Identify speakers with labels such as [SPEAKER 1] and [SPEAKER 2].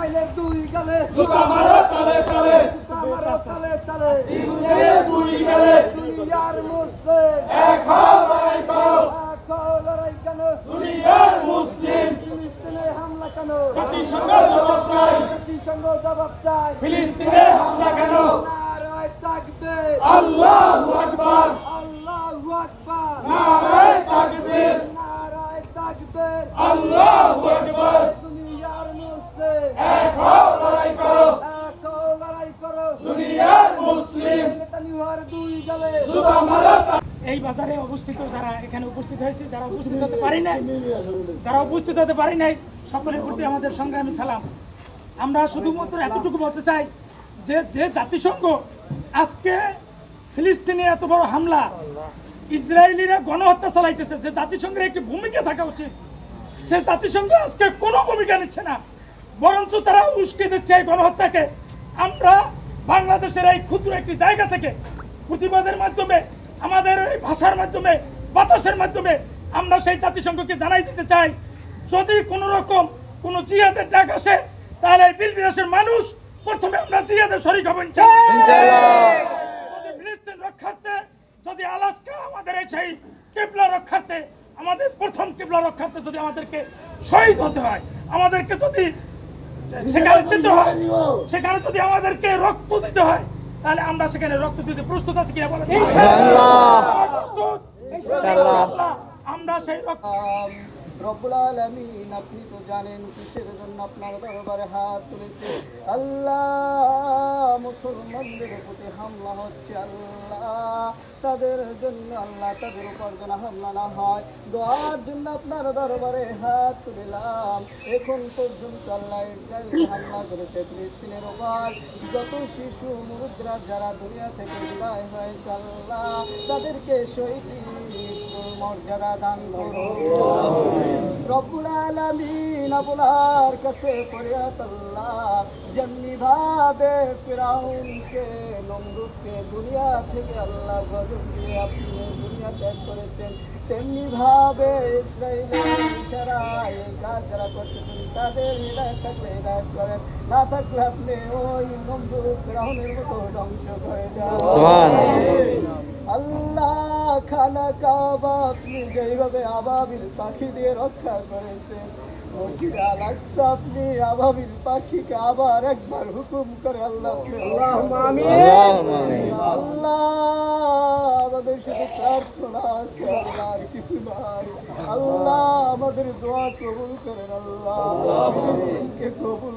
[SPEAKER 1] ইসরায়েলের দুই গালে
[SPEAKER 2] জুতা মারো তালে তালে
[SPEAKER 1] জুতা মারো তালে তালে
[SPEAKER 2] ইহুদিদের দুই গালে
[SPEAKER 1] দুনিয়ার মুসলিম
[SPEAKER 2] এক হও লড়াই করো
[SPEAKER 1] লড়াই কেন
[SPEAKER 2] দুনিয়ার মুসলিম
[SPEAKER 1] ফিলিস্তিনে হামলা কেন
[SPEAKER 2] জাতিসংঘ জবাব চাই
[SPEAKER 1] জাতিসংঘ জবাব চাই
[SPEAKER 2] ফিলিস্তিনে হামলা কেন
[SPEAKER 1] নারায়ে তাকবীর
[SPEAKER 2] আল্লাহু আকবার
[SPEAKER 1] আল্লাহু আকবার
[SPEAKER 2] নারায়ে তাকবীর
[SPEAKER 1] নারায়ে তাকবীর
[SPEAKER 2] আল্লাহু আকবার
[SPEAKER 1] দুনিয়ার মুসলিম
[SPEAKER 2] এক হও লড়াই করো
[SPEAKER 1] লড়াই করো
[SPEAKER 2] দুনিয়ার মুসলিম
[SPEAKER 1] নেতানিয়াহুর দুই গালে
[SPEAKER 2] জুতা মারো
[SPEAKER 3] এই বাজারে অবস্থিত যারা এখানে উপস্থিত হয়েছে, যারা উপস্থিত হতে পারি নাই সকলের প্রতি আমাদের সংগ্রামী সালাম। আমরা শুধুমাত্র এতটুকু বলতে চাই যে যে জাতিসংঘ আজকে ফিলিস্তিনে এত বড় হামলা, ইসরায়েলিরা গণহত্যা চালাইতেছে, যে জাতিসংঘের একটি ভূমিকা থাকা উচিত, সে জাতিসংঘ আজকে কোনো ভূমিকা নিচ্ছে না, বরঞ্চ তারা উস্কে দিচ্ছে এই গণহত্যাকে। আমরা বাংলাদেশের এই ক্ষুদ্র একটি জায়গা থেকে প্রতিবাদের মাধ্যমে, আমাদের এই ভাষার মাধ্যমে, বাতাসের মাধ্যমে আমরা সেই জাতিসংঘকে জানাই দিতে চাই, যদি কোনো রকম কোনো জিহাদের ডাক আসে তাহলে এই বিলবিলাসের মানুষ প্রথমে আমরা জিহাদের শরীক হব ইনশাআল্লাহ। যদি ফিলিস্তিন রক্ষার্থে, যদি আলাস্কা আমাদের এই সেই কিবলা রক্ষার্থে, আমাদের প্রথম কিবলা রক্ষার্থে যদি আমাদেরকে শহীদ হতে হয়, আমাদেরকে যদি সেখানে যেতে হয়, সেখানে যদি আমাদেরকে রক্ত দিতে হয়, তাহলে আমরা সেখানে রক্ত দিতে প্রস্তুত আছি কিনা বলেন? ইনশাআল্লাহ। আমরা সেই রক্ত
[SPEAKER 1] রব্বুল আলামিন, আপনি তো জানেন কিসের জন্য আপনার দরবারে হাত তুলেছে। আল্লাহ, মুসলমানদের প্রতি হামলা হচ্ছে, আল্লাহ তাদের জন্য, আল্লাহ তাদের উপর যেন হামলা না হয়, দোয়ার জন্য আপনার দরবারে হাত তুলিলাম। এখন পর্যন্ত আল্লাহ ইসরায়েল হামলা করেছে ফিলিস্তিনের উপর, যত শিশু মুরুদরা যারা দুনিয়া থেকে বিদায় হয়েছে, আল্লাহ তাদেরকে শহীদ মর্যাদা দান করুন। রব্বুল আলামিন, আপনার কাছে ফরিয়াদ আল্লাহ, যেমনি ভাবে ফিরাউনকে, নমরুদকে দুনিয়া থেকে আল্লাহ গজব দিয়ে আপনি দুনিয়া ত্যাগ করেছেন, তেমনি ভাবে ইসরায়েলের ইশারায় এই কাজ যারা করতেছেন তাদের হৃদয় থাকলে হৃদয়ত করেন, না থাকলে আপনি ওই নমরুদ ফিরাউনের মতো ধ্বংস করে দেন। আল্লাহ, খানা কাবা আপনি যেইভাবে আবাবিল পাখি দিয়ে রক্ষা করেছেন, মসজিদ আল আকসা আপনি আবাবিল পাখিকে আবার একবার হুকুম করে আল্লাহ আল্লাহ, আমাদের শুধু প্রার্থনা আছে, আল্লাহ আর কিছু নাই। আল্লাহ আমাদের দোয়া কবুল করেন, আল্লাহ কবুল